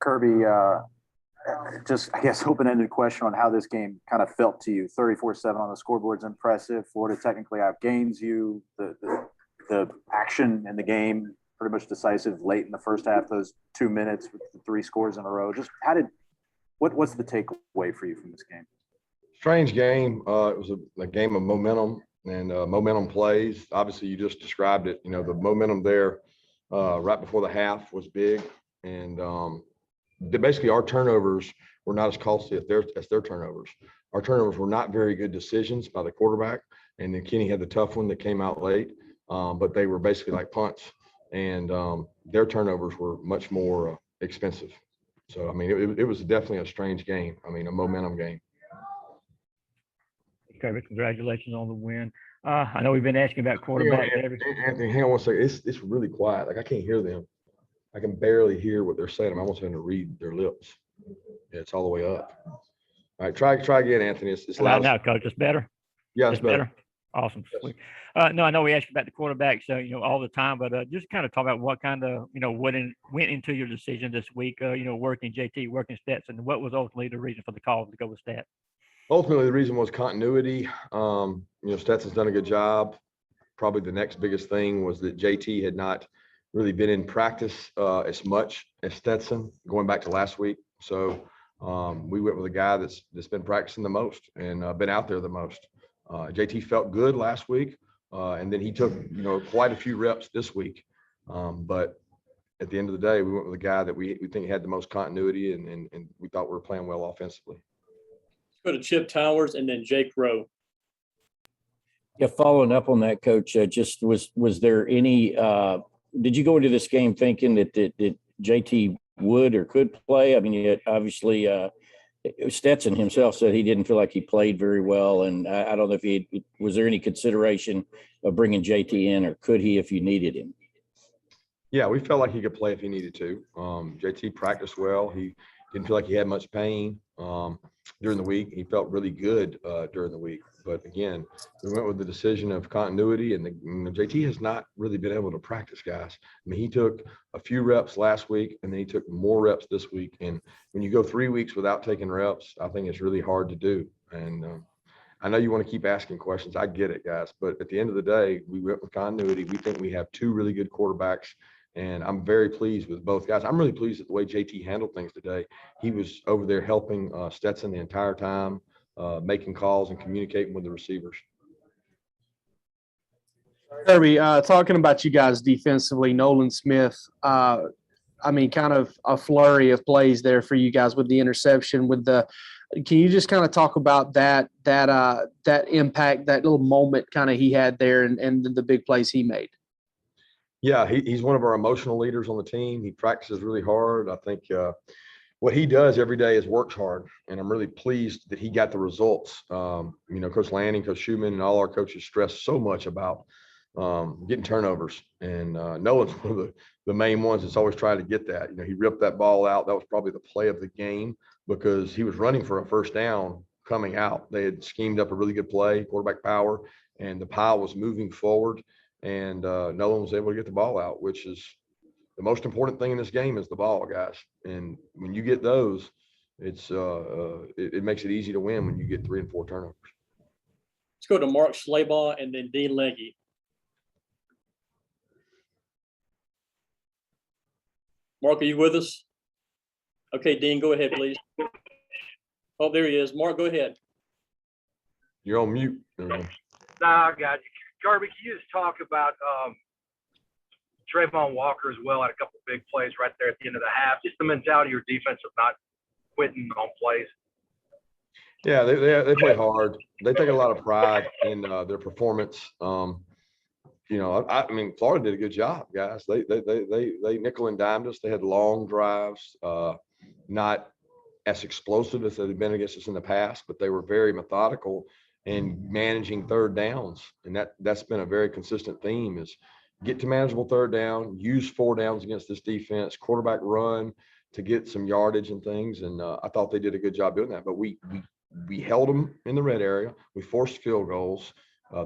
Kirby, just, I guess, open-ended question on how this game kind of felt to you. 34-7 on the scoreboard's impressive. Florida technically outgains you. The action in the game pretty much decisive late in the first half, those 2 minutes with the 3 scores in a row. Just what's the takeaway for you from this game? Strange game. It was a game of momentum and momentum plays. Obviously, you just described it. You know, the momentum there right before the half was big. And basically our turnovers were not as costly as their turnovers. Our turnovers were not very good decisions by the quarterback. And then Kenny had the tough one that came out late. But they were basically like punts. And their turnovers were much more expensive. So, I mean, it was definitely a strange game. I mean, a momentum game. Kirby, congratulations on the win. I know we've been asking about quarterback. Anthony, hang on one second. It's really quiet. Like, I can't hear them. I can barely hear what they're saying. I'm almost having to read their lips. Yeah, it's all the way up. All right, try again, Anthony. It's loud. Now, Coach, it's better. Yeah, it's better. Awesome. Yes. No, I know we asked you about the quarterbacks, all the time, but just kind of talk about what kind of, what went into your decision this week, working JT, working Stetson. What was ultimately the reason for the call to go with Stat? Ultimately, the reason was continuity. Stetson's done a good job. Probably the next biggest thing was that JT had not really been in practice as much as Stetson going back to last week. So we went with a guy that's been practicing the most and been out there the most. JT felt good last week, and then he took, quite a few reps this week. But at the end of the day, we went with a guy that we think had the most continuity, and we thought we were playing well offensively. Let's go to Chip Towers and then Jake Rowe. Yeah, following up on that, Coach, just was there any did you go into this game thinking that JT would or could play? I mean, obviously Stetson himself said he didn't feel like he played very well, and I don't know if was there any consideration of bringing JT in, or could he if you needed him? Yeah, we felt like he could play if he needed to. JT practiced well. He didn't feel like he had much pain during the week. He felt really good during the week. But again, we went with the decision of continuity, and JT has not really been able to practice, guys. I mean, he took a few reps last week, and then he took more reps this week. And when you go 3 weeks without taking reps, I think it's really hard to do. And I know you want to keep asking questions. I get it, guys. But at the end of the day, we went with continuity. We think we have 2 really good quarterbacks. And I'm very pleased with both guys. I'm really pleased with the way JT handled things today. He was over there helping Stetson the entire time, making calls and communicating with the receivers. Kirby, talking about you guys defensively, Nolan Smith, kind of a flurry of plays there for you guys with the interception. Can you just kind of talk about that impact, that little moment kind of he had there, and the big plays he made? Yeah, he's one of our emotional leaders on the team. He practices really hard. I think what he does every day is works hard, and I'm really pleased that he got the results. Coach Lanning, Coach Schumann, and all our coaches stress so much about getting turnovers, and Nolan's one of the main ones that's always trying to get that. He ripped that ball out. That was probably the play of the game because he was running for a first down coming out. They had schemed up a really good play, quarterback power, and the pile was moving forward. And Nolan was able to get the ball out, which is the most important thing in this game is the ball, guys. And when you get those, it makes it easy to win when you get 3 and 4 turnovers. Let's go to Mark Schleybaugh and then Dean Legge. Mark, are you with us? Okay, Dean, go ahead, please. Oh, there he is. Mark, go ahead. You're on mute. Nah, I got you. Kirby, can you just talk about Trayvon Walker as well? Had a couple of big plays right there at the end of the half. Just the mentality of your defense of not quitting on plays. Yeah, they play hard. They take a lot of pride in their performance. I mean, Florida did a good job, guys. They nickel and dimed us. They had long drives, not as explosive as they've been against us in the past, but they were very methodical and managing third downs. And that's been a very consistent theme is get to manageable third down, use 4 downs against this defense, quarterback run to get some yardage and things. And I thought they did a good job doing that, but we held them in the red area. We forced field goals.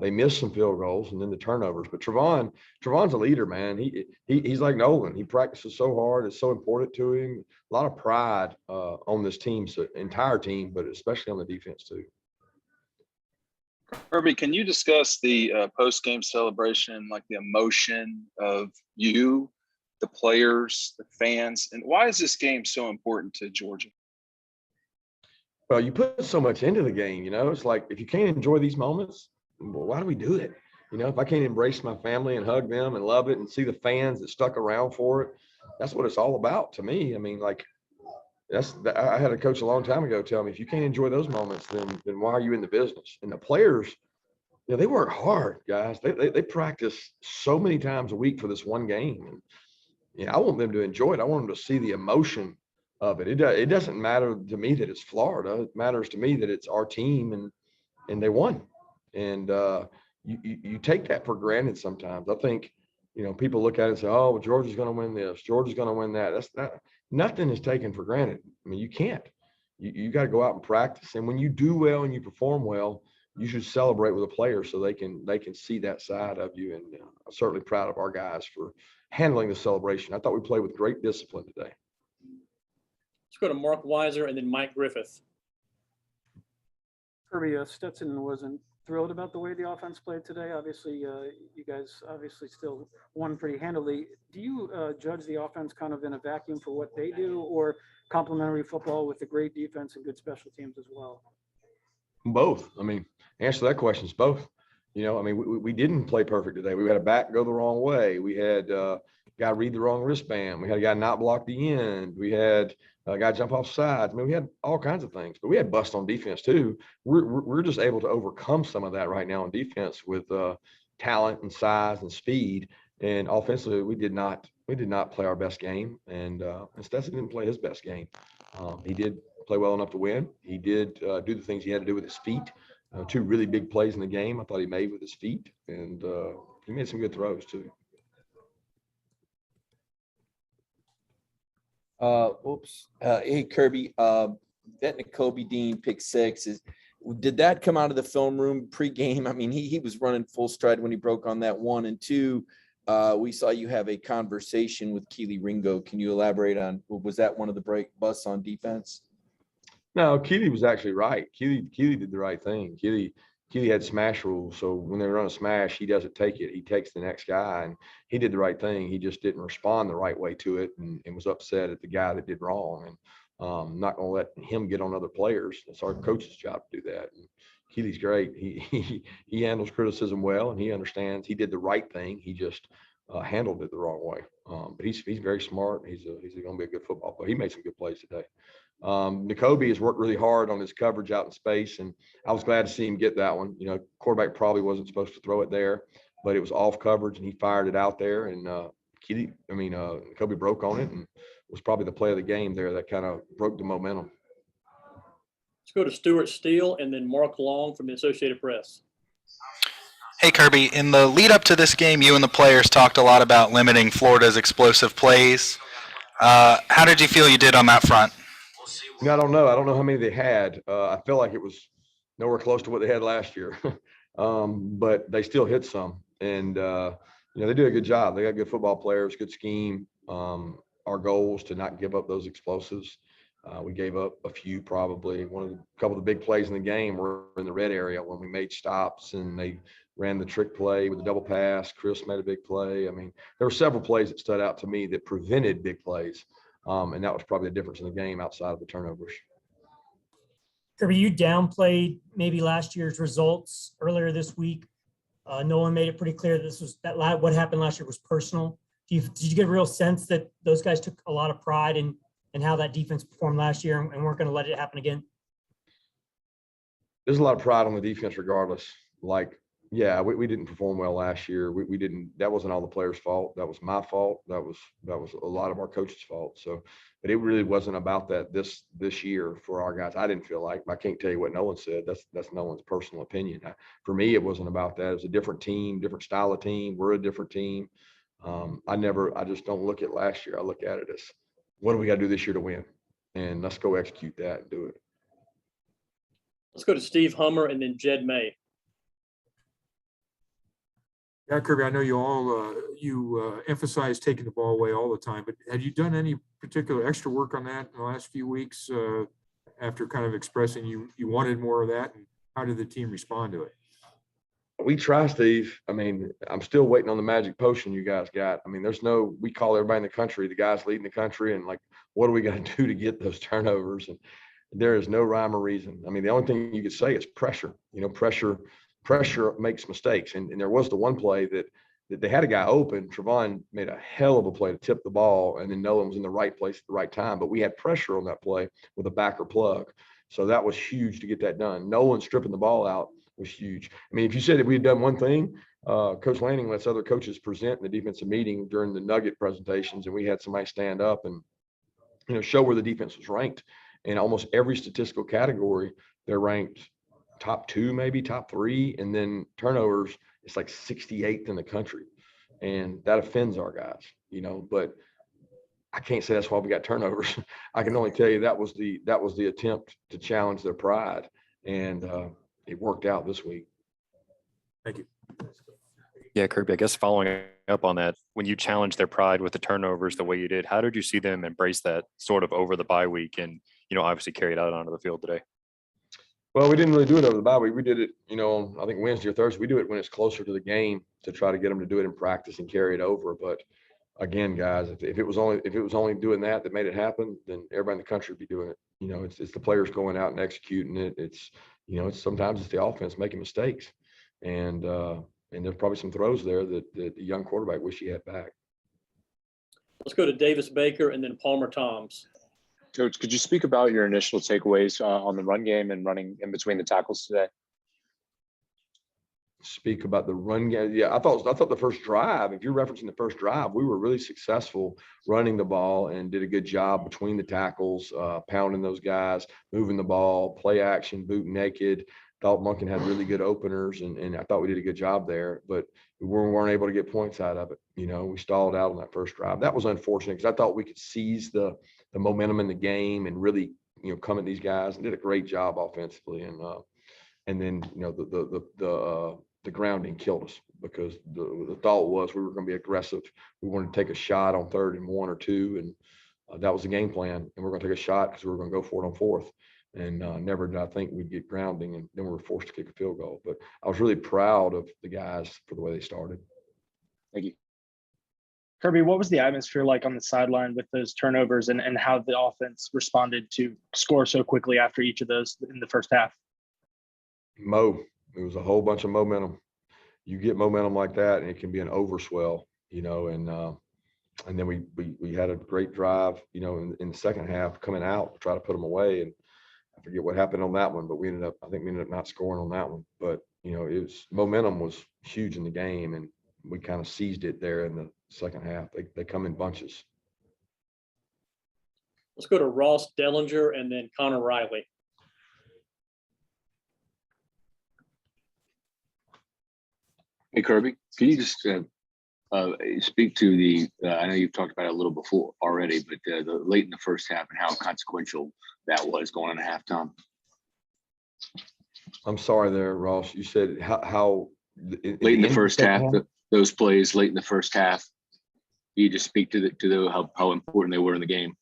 They missed some field goals and then the turnovers. But Travon's a leader, man. He's like Nolan. He practices so hard. It's so important to him. A lot of pride on this team, so entire team, but especially on the defense too. Kirby, can you discuss the post-game celebration, like the emotion of you, the players, the fans, and why is this game so important to Georgia? Well, you put so much into the game, it's like, if you can't enjoy these moments, well, why do we do it? If I can't embrace my family and hug them and love it and see the fans that stuck around for it, that's what it's all about to me. I mean, like, I had a coach a long time ago tell me, if you can't enjoy those moments, then why are you in the business? And the players, they work hard, guys. They practice so many times a week for this one game. And I want them to enjoy it. I want them to see the emotion of it. It doesn't matter to me that it's Florida. It matters to me that it's our team and they won. And you take that for granted sometimes. I think, people look at it and say, oh, well, Georgia's going to win this. Georgia's going to win that. That's not, nothing is taken for granted. I mean, you can't. You got to go out and practice. And when you do well and you perform well, you should celebrate with the players so they can see that side of you. And I'm certainly proud of our guys for handling the celebration. I thought we played with great discipline today. Let's go to Mark Weiser and then Mike Griffith. Kirby, Stetson wasn't thrilled about the way the offense played today. Obviously, you guys obviously still won pretty handily. Do you judge the offense kind of in a vacuum for what they do, or complementary football with a great defense and good special teams as well? Both. I mean, answer that question is both. We didn't play perfect today. We had a back go the wrong way. We had a guy read the wrong wristband. We had a guy not block the end. We had a guy jump off sides. I mean, we had all kinds of things, but we had bust on defense too. We're just able to overcome some of that right now on defense with talent and size and speed. And offensively, we did not play our best game. And Stetson didn't play his best game. He did play well enough to win. He did do the things he had to do with his feet. Two really big plays in the game I thought he made with his feet, and he made some good throws too. Hey Kirby, that Nakobe Dean pick six did that come out of the film room pregame? I mean, he was running full stride when he broke on that 1 and 2. We saw you have a conversation with Keely Ringo. Can you elaborate on, was that one of the break busts on defense? No, Keely was actually right. Keely did the right thing. Keely had smash rules. So when they run a smash, he doesn't take it. He takes the next guy, and he did the right thing. He just didn't respond the right way to it and was upset at the guy that did wrong. And I'm not going to let him get on other players. It's our coach's job to do that. And Keely's great. He handles criticism well, and he understands he did the right thing. He just handled it the wrong way. But he's very smart. He's going to be a good football player. He made some good plays today. Nakobe has worked really hard on his coverage out in space, and I was glad to see him get that one. Quarterback probably wasn't supposed to throw it there, but it was off coverage, and he fired it out there. And Nakobe broke on it, and was probably the play of the game there that kind of broke the momentum. Let's go to Stuart Steele and then Mark Long from the Associated Press. Hey, Kirby, in the lead up to this game, you and the players talked a lot about limiting Florida's explosive plays. How did you feel you did on that front? I don't know. I don't know how many they had. I feel like it was nowhere close to what they had last year, but they still hit some. And, they do a good job. They got good football players, good scheme. Our goal was to not give up those explosives. We gave up a few probably. A couple of the big plays in the game were in the red area when we made stops and they ran the trick play with the double pass. Chris made a big play. I mean, there were several plays that stood out to me that prevented big plays. And that was probably the difference in the game outside of the turnovers. Kirby, you downplayed maybe last year's results earlier this week. Nolan made it pretty clear that what happened last year was personal. Did you get a real sense that those guys took a lot of pride in how that defense performed last year and weren't going to let it happen again? There's a lot of pride on the defense regardless. We didn't perform well last year. We didn't. That wasn't all the players' fault. That was my fault. That was a lot of our coaches' fault. So, but it really wasn't about that this year for our guys. I didn't feel like. I can't tell you what Nolan said. That's Nolan's personal opinion. For me, it wasn't about that. It was a different team, different style of team. We're a different team. I just don't look at last year. I look at it as, what do we got to do this year to win? And let's go execute that and do it. Let's go to Steve Hummer and then Jed May. Yeah, Kirby, I know you all, emphasize taking the ball away all the time, but have you done any particular extra work on that in the last few weeks after kind of expressing you wanted more of that? And how did the team respond to it? We try, Steve. I mean, I'm still waiting on the magic potion you guys got. I mean, we call everybody in the country, the guys leading the country, and like, what are we going to do to get those turnovers? And there is no rhyme or reason. I mean, the only thing you could say is pressure. Pressure makes mistakes. And there was the one play that they had a guy open. Trevon made a hell of a play to tip the ball, and then Nolan was in the right place at the right time. But we had pressure on that play with a backer plug. So that was huge to get that done. Nolan stripping the ball out was huge. I mean, if you said that we had done one thing, Coach Lanning lets other coaches present in the defensive meeting during the Nugget presentations, and we had somebody stand up and, show where the defense was ranked. In almost every statistical category, they're ranked top 2, maybe top 3, and then turnovers, it's like 68th in the country. And that offends our guys, but I can't say that's why we got turnovers. I can only tell you that was the attempt to challenge their pride. And it worked out this week. Thank you. Yeah, Kirby, I guess following up on that, when you challenged their pride with the turnovers the way you did, how did you see them embrace that sort of over the bye week and, obviously carry it out onto the field today? Well, we didn't really do it over the bye week. We did it, I think Wednesday or Thursday. We do it when it's closer to the game to try to get them to do it in practice and carry it over. But again, guys, if it was only doing that made it happen, then everybody in the country would be doing it. It's the players going out and executing it. It's sometimes it's the offense making mistakes, and there's probably some throws there that the young quarterback wish he had back. Let's go to Davis Baker and then Palmer Toms. Coach, could you speak about your initial takeaways on the run game and running in between the tackles today? Speak about the run game. Yeah, I thought the first drive, if you're referencing the first drive, we were really successful running the ball and did a good job between the tackles, pounding those guys, moving the ball, play action, boot naked. Thought Monken had really good openers, and I thought we did a good job there, but we weren't able to get points out of it. We stalled out on that first drive. That was unfortunate because I thought we could seize the momentum in the game and really, come at these guys, and did a great job offensively. And then, the grounding killed us because the thought was we were going to be aggressive. We wanted to take a shot on 3rd and 1 or 2, and that was the game plan. And we're going to take a shot because we were going to go for it on 4th. And never did I think we'd get grounding, and then we were forced to kick a field goal. But I was really proud of the guys for the way they started. Thank you. Kirby, what was the atmosphere like on the sideline with those turnovers and how the offense responded to score so quickly after each of those in the first half? It was a whole bunch of momentum. You get momentum like that, and it can be an overswell, and then we had a great drive, in the second half coming out to try to put them away. And I forget what happened on that one, but we ended up not scoring on that one. But, momentum was huge in the game, and we kind of seized it there in the second half. They come in bunches. Let's go to Ross Dellinger and then Connor Riley. Hey, Kirby, can you just speak to the, I know you've talked about it a little before already, but the late in the first half and how consequential that was going into halftime? I'm sorry there, Ross. You said how late in the first half, those plays late in the first half. You just speak to how important they were in the game.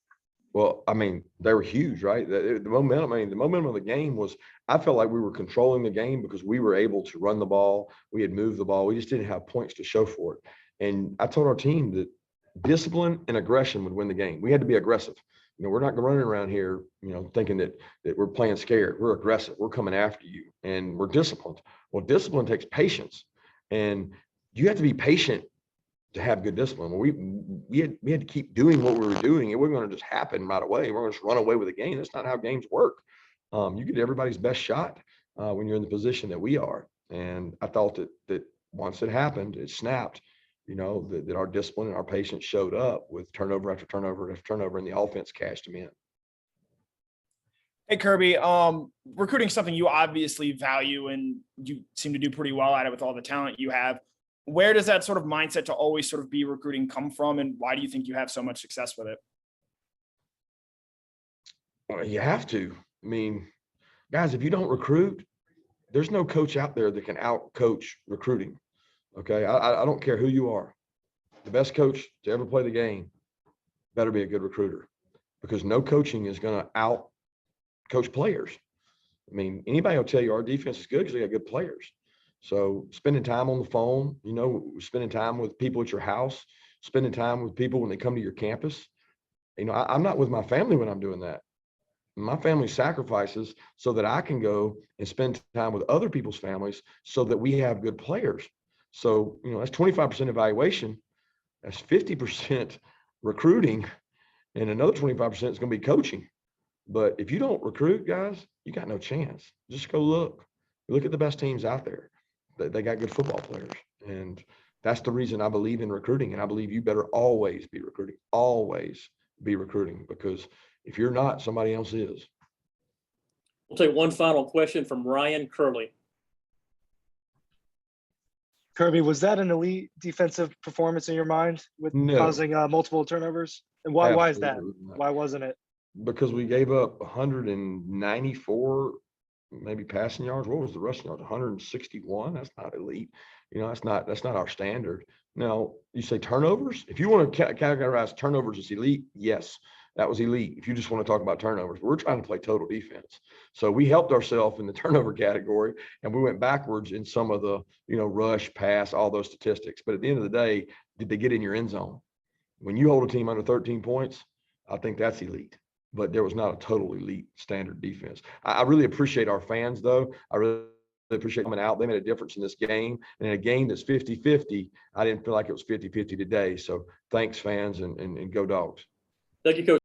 Well, I mean, they were huge, right? The momentum. I mean, the momentum of the game was. I felt like we were controlling the game because we were able to run the ball. We had moved the ball. We just didn't have points to show for it. And I told our team that discipline and aggression would win the game. We had to be aggressive. We're not running around here, thinking that we're playing scared. We're aggressive. We're coming after you, and we're disciplined. Well, discipline takes patience, and you have to be patient to have good discipline. We had to keep doing what we were doing. It wasn't going to just happen right away. We're going to just run away with the game. That's not how games work. You get everybody's best shot when you're in the position that we are. And I thought that once it happened, it snapped. That our discipline and our patience showed up with turnover after turnover after turnover, and the offense cashed them in. Hey, Kirby, recruiting is something you obviously value, and you seem to do pretty well at it with all the talent you have. Where does that sort of mindset to always sort of be recruiting come from, and why do you think you have so much success with it? Well, you have to. I mean, guys, if you don't recruit, there's no coach out there that can out-coach recruiting. Okay. I don't care who you are. The best coach to ever play the game better be a good recruiter, because no coaching is going to out coach players. I mean, anybody will tell you our defense is good because they got good players. So spending time on the phone, spending time with people at your house, spending time with people when they come to your campus. I'm not with my family when I'm doing that. My family sacrifices so that I can go and spend time with other people's families so that we have good players. So, that's 25% evaluation. That's 50% recruiting, and another 25% is going to be coaching. But if you don't recruit, guys, you got no chance. Just go look. Look at the best teams out there. They got good football players. And that's the reason I believe in recruiting. And I believe you better always be recruiting. Always be recruiting. Because if you're not, somebody else is. We'll take one final question from Ryan Curley. Kirby, was that an elite defensive performance in your mind with No. causing multiple turnovers? And why is that? Absolutely not. Why wasn't it? Because we gave up 194 maybe passing yards. What was the rushing yards? 161. That's not elite. That's not our standard. Now, you say turnovers. If you want to categorize turnovers as elite, yes, that was elite. If you just want to talk about turnovers, we're trying to play total defense. So we helped ourselves in the turnover category, and we went backwards in some of the, rush, pass, all those statistics. But at the end of the day, did they get in your end zone? When you hold a team under 13 points, I think that's elite. But there was not a total elite standard defense. I really appreciate our fans, though. I really appreciate coming out. They made a difference in this game. And in a game that's 50-50, I didn't feel like it was 50-50 today. So thanks, fans, and go Dogs. Thank you, Coach.